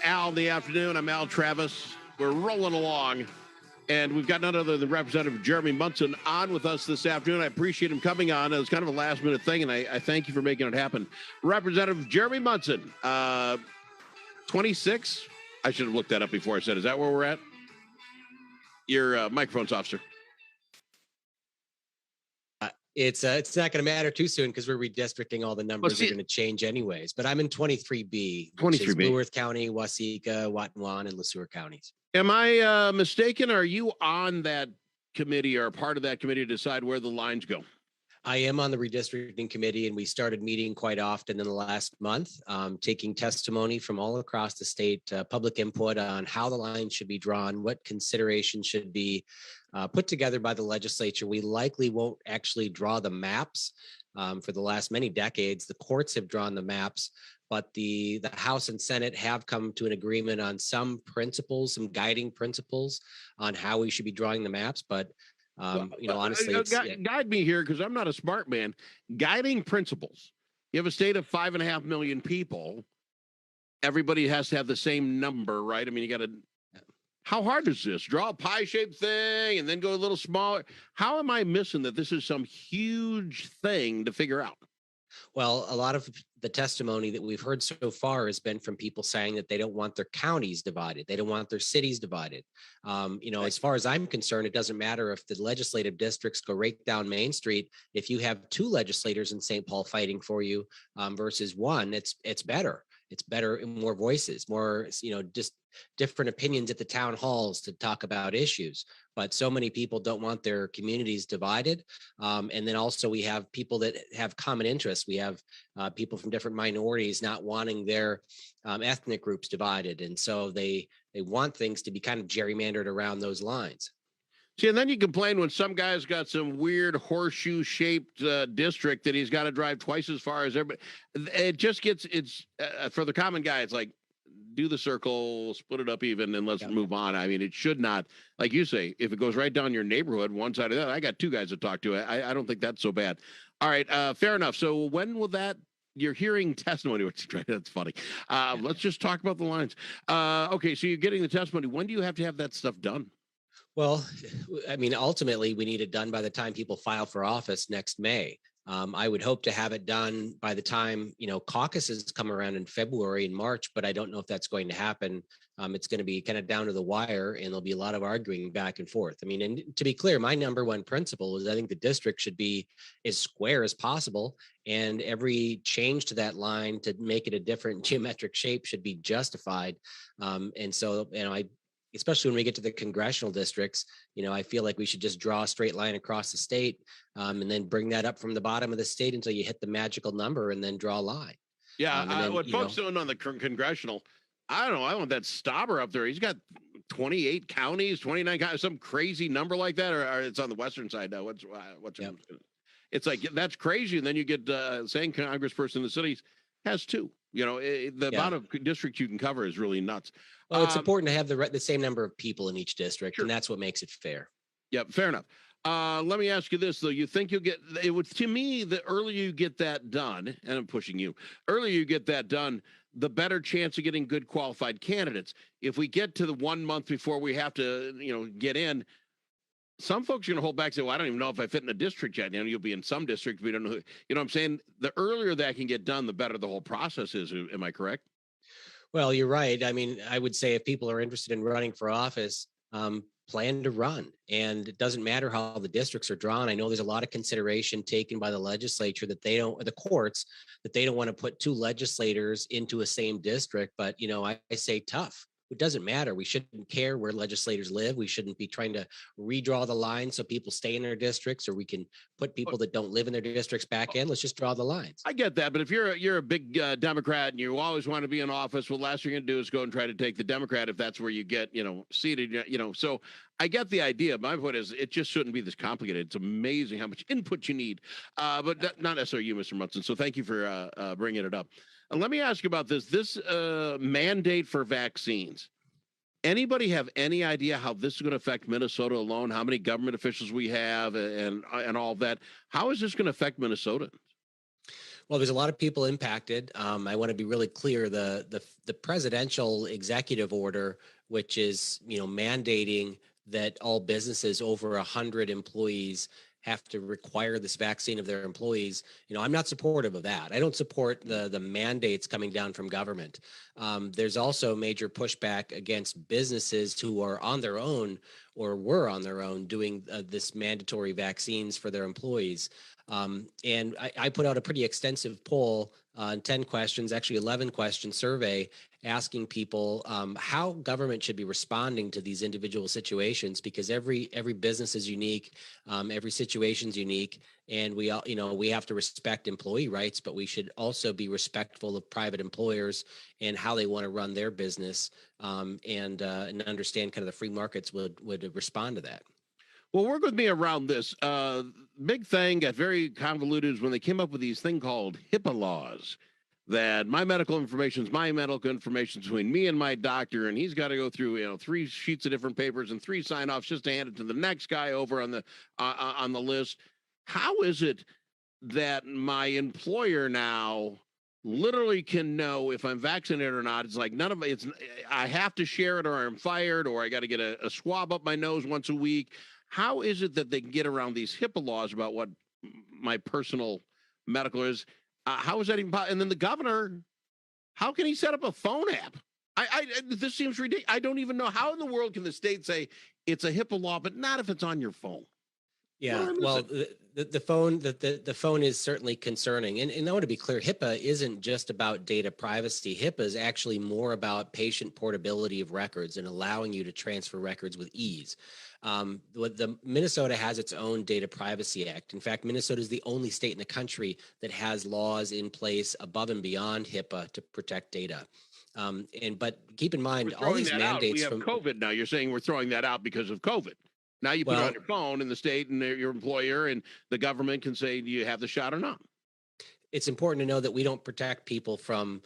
Al in the afternoon. I'm Al Travis. We're rolling along, and we've got none other than Representative Jeremy Munson on with us this afternoon. I appreciate him coming on. It was kind of a last-minute thing, and I thank you for making it happen. Representative Jeremy Munson, 26. I should have looked that up before I said. Is that where we're at? Your microphone's off, sir. It's not going to matter too soon because we're redistricting. All the numbers are going to change anyways. But I'm in 23B, which is Blue Earth County, Waseca, Watonwan, and LeSueur counties. Am I mistaken? Are you on that committee or part of that committee to decide where the lines go? I am on the redistricting committee, and we started meeting quite often in the last month, taking testimony from all across the state, public input on how the lines should be drawn, what considerations should be put together by the legislature. We likely won't actually draw the maps. For the last many decades, the courts have drawn the maps, but the House and Senate have come to an agreement on some principles, some guiding principles on how we should be drawing the maps. But honestly, guide me here because I'm not a smart man. Guiding principles. You have a state of 5.5 million people. Everybody has to have the same number, right? I mean, you got to. How hard is this? Draw a pie-shaped thing and then go a little smaller. How am I missing that this is some huge thing to figure out? Well, a lot of the testimony that we've heard so far has been from people saying that they don't want their counties divided. They don't want their cities divided. As far as I'm concerned, it doesn't matter if the legislative districts go right down Main Street. If you have two legislators in St. Paul fighting for you versus one, it's better. It's better in more voices, more, just different opinions at the town halls to talk about issues. But so many people don't want their communities divided. And then also we have people that have common interests. We have people from different minorities not wanting their ethnic groups divided. And so they want things to be kind of gerrymandered around those lines. See, and then you complain when some guy's got some weird horseshoe-shaped district that he's got to drive twice as far as everybody. It just gets, for the common guy, it's like, do the circle, split it up even, and let's move on. I mean, it should not, like you say, if it goes right down your neighborhood, one side of that, I got two guys to talk to. I don't think that's so bad. All right, fair enough. So when will that, you're hearing testimony, which that's funny. Let's just talk about the lines. Okay, so you're getting the testimony. When do you have to have that stuff done? Well, I mean, ultimately, we need it done by the time people file for office next May. I would hope to have it done by the time, caucuses come around in February and March, but I don't know if that's going to happen. It's going to be kind of down to the wire, and there'll be a lot of arguing back and forth. I mean, and to be clear, my number one principle is I think the district should be as square as possible, and every change to that line to make it a different geometric shape should be justified. And so, especially when we get to the congressional districts, I feel like we should just draw a straight line across the state and then bring that up from the bottom of the state until you hit the magical number and then draw a line. Yeah, what folks don't know on the congressional, I don't know, I want that Stauber up there. He's got 28 counties, 29 counties, some crazy number like that, or it's on the western side now. It's like, that's crazy. And then you get saying congressperson in the cities has two. The amount of districts you can cover is really nuts. Well, it's important to have the same number of people in each district, sure. And that's what makes it fair. Yeah, fair enough. Let me ask you this, though. You think you'll get it? Would, to me, the earlier you get that done, and I'm pushing you, earlier you get that done, the better chance of getting good qualified candidates. If we get to the 1 month before we have to, get in, some folks are going to hold back and say, well, I don't even know if I fit in a district yet. You'll be in some districts. We don't know. You know what I'm saying? The earlier that can get done, the better the whole process is. Am I correct? Well, you're right. I mean, I would say if people are interested in running for office, plan to run. And it doesn't matter how the districts are drawn. I know there's a lot of consideration taken by the legislature that they don't, or the courts, that they don't want to put two legislators into a same district. But, I say tough. It doesn't matter. We shouldn't care where legislators live. We shouldn't be trying to redraw the line so people stay in their districts, or we can put people that don't live in their districts back in. Let's just draw the lines. I get that. But if you're a big Democrat and you always want to be in office, well, the last thing you're going to do is go and try to take the Democrat if that's where you get, seated, So I get the idea. My point is it just shouldn't be this complicated. It's amazing how much input you need. But not necessarily you, Mr. Munson. So thank you for bringing it up. Let me ask you about this mandate for vaccines. Anybody have any idea how this is going to affect Minnesota alone? How many government officials we have and all of that? How is this going to affect Minnesota? Well, there's a lot of people impacted. I want to be really clear. The presidential executive order, which is mandating that all businesses over 100 employees have to require this vaccine of their employees. I'm not supportive of that. I don't support the mandates coming down from government. There's also major pushback against businesses who are on their own or were on their own doing this mandatory vaccines for their employees. And I put out a pretty extensive poll, 10 questions, actually 11 question survey, asking people how government should be responding to these individual situations, because every business is unique, every situation is unique, and we all we have to respect employee rights, but we should also be respectful of private employers and how they want to run their business, and understand kind of the free markets would respond to that. Well, work with me around this. Big thing got very convoluted is when they came up with these thing called HIPAA laws. That my medical information is my medical information between me and my doctor, and he's got to go through 3 sheets of different papers and 3 sign-offs just to hand it to the next guy over on the list. How is it that my employer now literally can know if I'm vaccinated or not? It's like none of it's. I have to share it, or I'm fired, or I got to get a swab up my nose once a week. How is it that they can get around these HIPAA laws about what my personal medical is? How is that even possible? And then the governor, how can he set up a phone app? This seems ridiculous. I don't even know how in the world can the state say it's a HIPAA law, but not if it's on your phone. Yeah, well, the phone is certainly concerning, and I want to be clear: HIPAA isn't just about data privacy. HIPAA is actually more about patient portability of records and allowing you to transfer records with ease. The Minnesota has its own Data Privacy Act. In fact, Minnesota is the only state in the country that has laws in place above and beyond HIPAA to protect data. But keep in mind, all these mandates we have COVID now. You're saying we're throwing that out because of COVID. Now you put it on your phone, and the state and your employer and the government can say, do you have the shot or not? It's important to know that we don't protect people from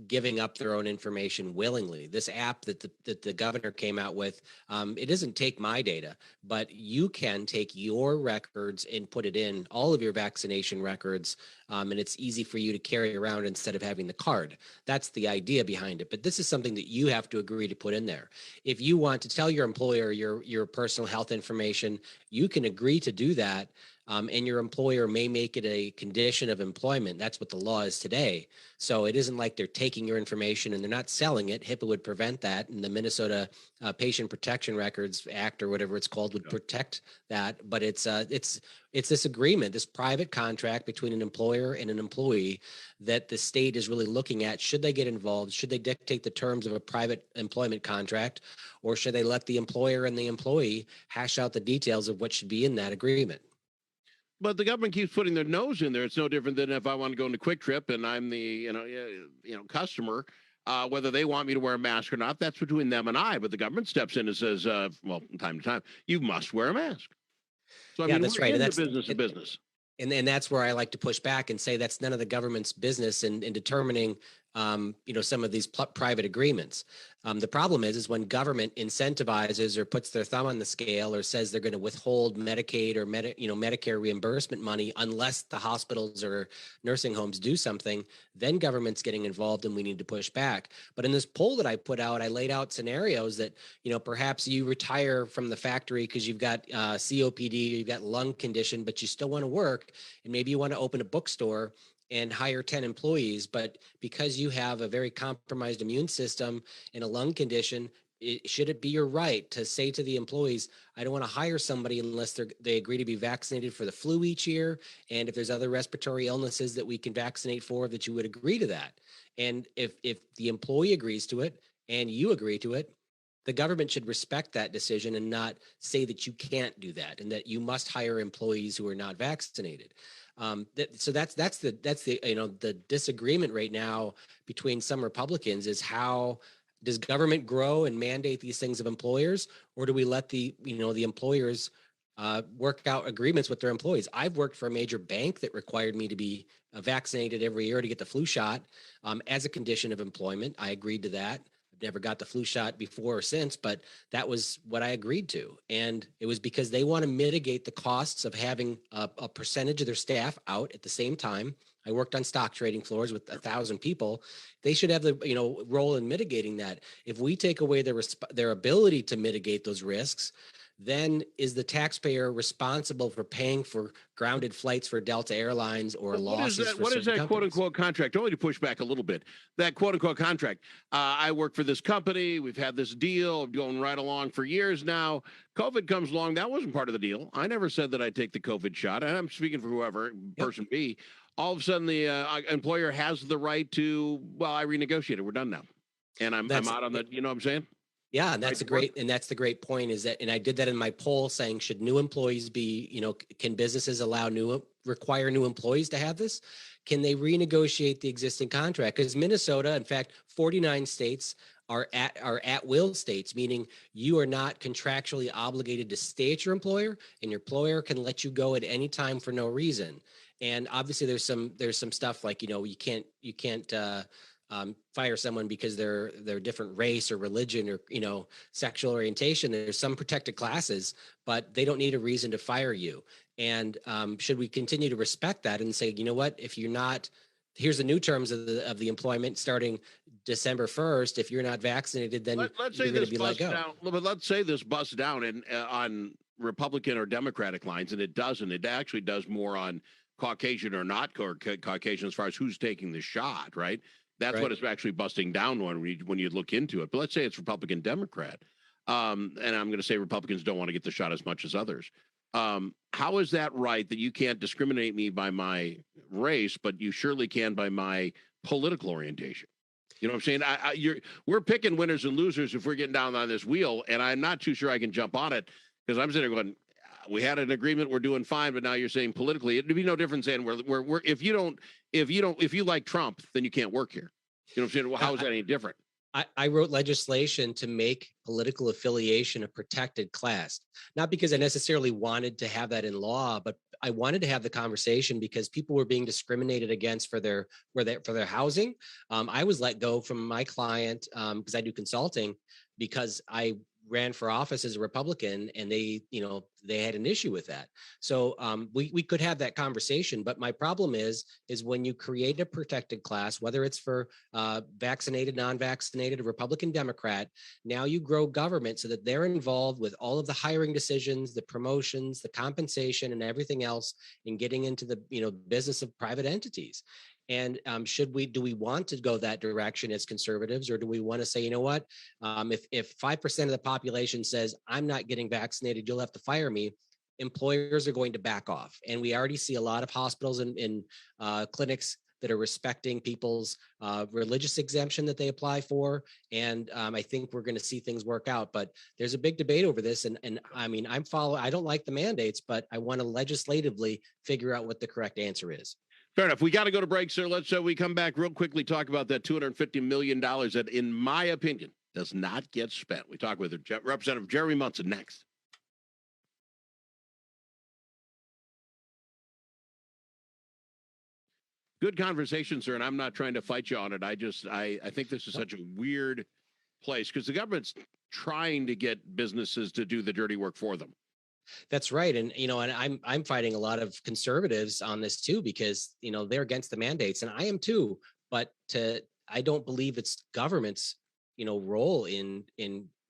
giving up their own information willingly. This app that the governor came out with, it doesn't take my data, but you can take your records and put it in, all of your vaccination records, and it's easy for you to carry around instead of having the card. That's the idea behind it. But this is something that you have to agree to put in there. If you want to tell your employer your personal health information, you can agree to do that. And your employer may make it a condition of employment. That's what the law is today. So it isn't like they're taking your information and they're not selling it. HIPAA would prevent that, and the Minnesota Patient Protection Records Act, or whatever it's called, would protect that. But it's this agreement, this private contract between an employer and an employee, that the state is really looking at. Should they get involved? Should they dictate the terms of a private employment contract, or should they let the employer and the employee hash out the details of what should be in that agreement? But the government keeps putting their nose in there. It's no different than if I want to go into Quick Trip and I'm the customer. Whether they want me to wear a mask or not, that's between them and I. But the government steps in and says, well, from time to time, you must wear a mask. So I mean, that's right. And that's business to business. And that's where I like to push back and say that's none of the government's business in determining, some of these private agreements. The problem is when government incentivizes or puts their thumb on the scale or says they're going to withhold Medicaid or Medicare reimbursement money unless the hospitals or nursing homes do something, then government's getting involved and we need to push back. But in this poll that I put out, I laid out scenarios that, perhaps you retire from the factory because you've got COPD, you've got lung condition, but you still want to work, and maybe you want to open a bookstore and hire 10 employees, but because you have a very compromised immune system and a lung condition, should it be your right to say to the employees, I don't want to hire somebody unless they agree to be vaccinated for the flu each year, and if there's other respiratory illnesses that we can vaccinate for, that you would agree to that? And if the employee agrees to it and you agree to it, the government should respect that decision and not say that you can't do that and that you must hire employees who are not vaccinated. So that's the disagreement right now between some Republicans is, how does government grow and mandate these things of employers, or do we let the employers work out agreements with their employees? I've worked for a major bank that required me to be vaccinated every year to get the flu shot as a condition of employment. I agreed to that. Never got the flu shot before or since, but that was what I agreed to. And it was because they want to mitigate the costs of having a percentage of their staff out at the same time. I worked on stock trading floors with 1,000 people. They should have the, role in mitigating that. If we take away their ability to mitigate those risks, then is the taxpayer responsible for paying for grounded flights for Delta Airlines or Well, losses for what is certain that quote companies? unquote contract? Only to push back a little bit. That quote unquote contract. I work for this company. We've had this deal going right along for years now. COVID comes along. That wasn't part of the deal. I never said that I'd take the COVID shot. And I'm speaking for whoever, Yep. person B. All of a sudden, the employer has the right to, well, I renegotiated. We're done now. And I'm out on the, you know what I'm saying? Yeah, and Right that's to work. the great point is that, and I did that in my poll saying, should new employees be, can businesses require new employees to have this? Can they renegotiate the existing contract? Because Minnesota, in fact, 49 states are at will states, meaning you are not contractually obligated to stay at your employer, and your employer can let you go at any time for no reason. And obviously, there's some stuff like you can't fire someone because they're different race or religion or sexual orientation. There's some protected classes, but they don't need a reason to fire you. And should we continue to respect that and say, you know what, if you're not, here's the new terms of the employment starting December 1st. If you're not vaccinated, then Let's you're say going to this be let busts go. down. But let's say this busts down and on Republican or Democratic lines, and it doesn't. It actually does more on Caucasian or not Caucasian as far as who's taking the shot, right? That's what Right. it's actually busting down when you look into it. But let's say it's Republican Democrat, and I'm going to say Republicans don't want to get the shot as much as others. How is that right that you can't discriminate me by my race, but you surely can by my political orientation? You know what I'm saying? We're picking winners and losers if we're getting down on this wheel, and I'm not too sure I can jump on it because I'm sitting there going, we had an agreement, we're doing fine, but now you're saying politically, it'd be no different saying we're if you like Trump, then you can't work here. You know what I'm saying? Well, how is that any different? I wrote legislation to make political affiliation a protected class, not because I necessarily wanted to have that in law, but I wanted to have the conversation because people were being discriminated against for their housing. I was let go from my client because I do consulting because I ran for office as a Republican and they had an issue with that. So we could have that conversation. But my problem is when you create a protected class, whether it's for vaccinated, non-vaccinated, Republican, Democrat, now you grow government so that they're involved with all of the hiring decisions, the promotions, the compensation, and everything else in getting into the business of private entities. And do we want to go that direction as conservatives, or do we want to say, you know what, if 5% of the population says I'm not getting vaccinated, you'll have to fire me, employers are going to back off. And we already see a lot of hospitals and clinics that are respecting people's religious exemption that they apply for. And I think we're going to see things work out. But there's a big debate over this. And I mean, I don't like the mandates, but I want to legislatively figure out what the correct answer is. Fair enough. We got to go to break, sir. Let's we come back real quickly, talk about that $250 million that, in my opinion, does not get spent. We talk with Representative Jeremy Munson next. Good conversation, sir, and I'm not trying to fight you on it. I think this is such a weird place because the government's trying to get businesses to do the dirty work for them. That's right. And, and I'm fighting a lot of conservatives on this too, because, they're against the mandates and I am too, but I don't believe it's government's, role in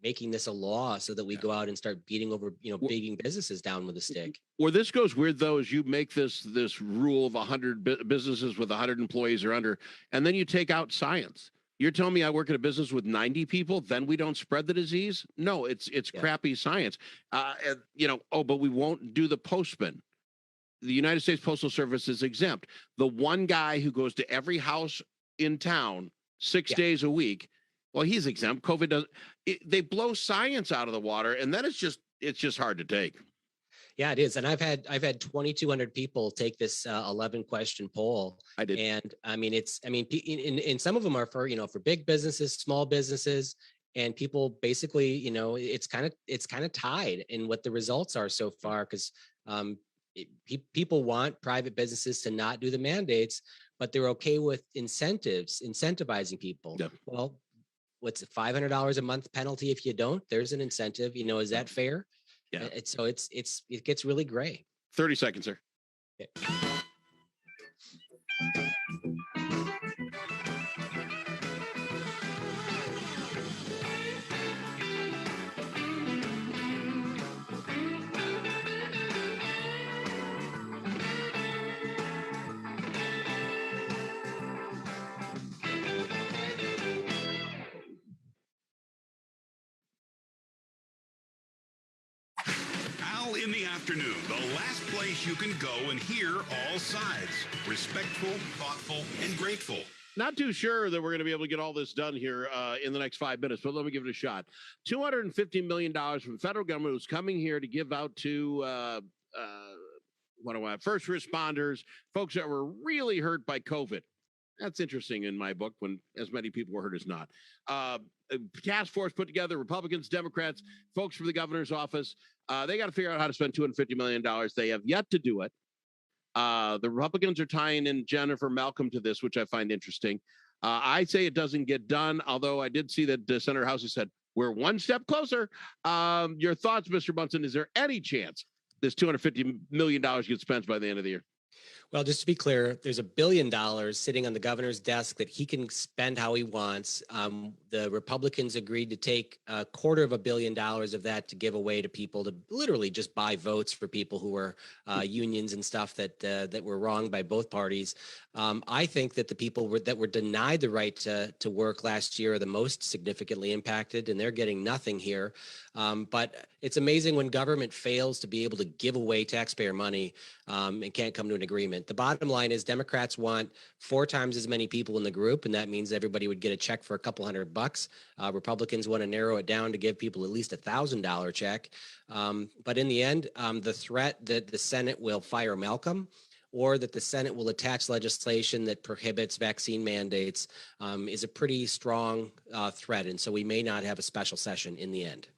making this a law so that we go out and start beating businesses down with a stick. Where this goes weird though, is you make this rule of 100 businesses with 100 employees or under, and then you take out science. You're telling me I work at a business with 90 people, then we don't spread the disease? No, it's crappy science. But we won't do the postman. The United States Postal Service is exempt. The one guy who goes to every house in town 6 days a week, well, he's exempt. COVID doesn't. They blow science out of the water, and then it's just hard to take. Yeah, it is. And I've had 2,200 people take this 11 question poll. I did. And and some of them are for, for big businesses, small businesses, and people basically, it's kind of tied in what the results are so far. Cause people want private businesses to not do the mandates, but they're okay with incentivizing people. Yeah. Well, what's it, $500 a month penalty if you don't? There's an incentive. Is that fair? Yeah. It gets really gray. 30 seconds, sir. Okay. Al in the Afternoon, the last place you can go and hear all sides. Respectful, thoughtful, and grateful. Not too sure that we're going to be able to get all this done here in the next 5 minutes, but let me give it a shot. $250 million from the federal government was coming here to give out to first responders, folks that were really hurt by COVID. That's interesting in my book when as many people were hurt as not. A task force put together, Republicans, Democrats, folks from the governor's office. They got to figure out how to spend $250 million. They have yet to do it. The Republicans are tying in Jennifer Malcolm to this, which I find interesting. I say it doesn't get done, although I did see that Senator Housey said, we're one step closer. Your thoughts, Mr. Bunson, is there any chance this $250 million gets spent by the end of the year? Well, just to be clear, there's $1 billion sitting on the governor's desk that he can spend how he wants. The Republicans agreed to take $250 million of that to give away to people to literally just buy votes for people who were unions and stuff that were wronged by both parties. I think that the people that were denied the right to work last year are the most significantly impacted, and they're getting nothing here. But it's amazing when government fails to be able to give away taxpayer money and can't come to an agreement. The bottom line is Democrats want 4 times as many people in the group, and that means everybody would get a check for a couple $100. Republicans want to narrow it down to give people at least $1,000 check. But in the end, the threat that the Senate will fire Malcolm or that the Senate will attach legislation that prohibits vaccine mandates is a pretty strong threat. And so we may not have a special session in the end.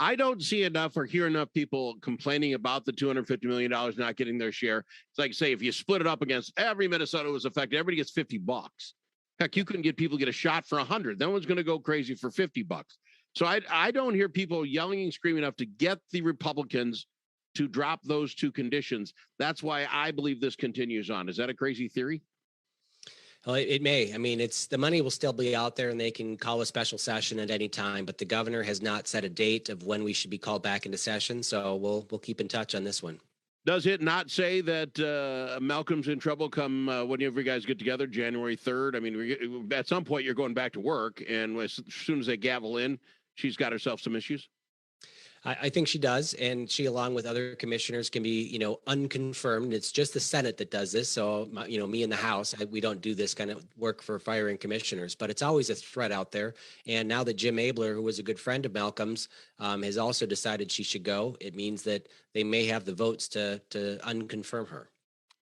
I don't see enough or hear enough people complaining about the $250 million not getting their share. It's like, say, if you split it up against every Minnesota was affected, everybody gets $50. Heck, you couldn't get people to get a shot for 100. No one's going to go crazy for $50. So I don't hear people yelling and screaming enough to get the Republicans to drop those 2 conditions. That's why I believe this continues on. Is that a crazy theory? Well, it may. I mean, the money will still be out there and they can call a special session at any time, but the governor has not set a date of when we should be called back into session. So we'll keep in touch on this one. Does it not say that Malcolm's in trouble come whenever you guys get together, January 3rd? I mean, at some point you're going back to work, and as soon as they gavel in, she's got herself some issues. I think she does, and she, along with other commissioners, can be, unconfirmed. It's just the Senate that does this. So, me in the House, we don't do this kind of work for firing commissioners. But it's always a threat out there. And now that Jim Abler, who was a good friend of Malcolm's, has also decided she should go, it means that they may have the votes to unconfirm her.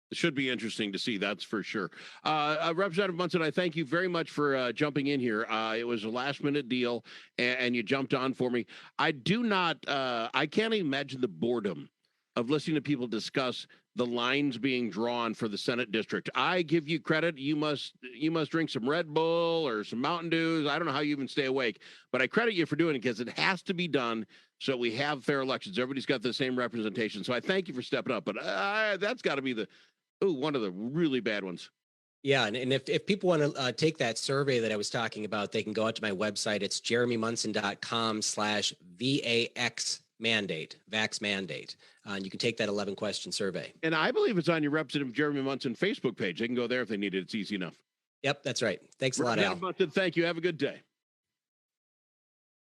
It should be interesting to see, that's for sure. Representative Munson, I thank you very much for jumping in here. It was a last-minute deal, and you jumped on for me. I can't imagine the boredom of listening to people discuss the lines being drawn for the Senate district. I give you credit. You must drink some Red Bull or some Mountain Dews. I don't know how you even stay awake, but I credit you for doing it because it has to be done so we have fair elections. Everybody's got the same representation. So I thank you for stepping up, but that's got to be one of the really bad ones. Yeah. And if people want to take that survey that I was talking about, they can go out to my website. It's jeremymunson.com/VAX mandate, vax mandate. And you can take that 11-question survey. And I believe it's on your Representative Jeremy Munson Facebook page. They can go there if they need it. It's easy enough. Yep, that's right. Thanks a lot, Al. Munson, thank you. Have a good day.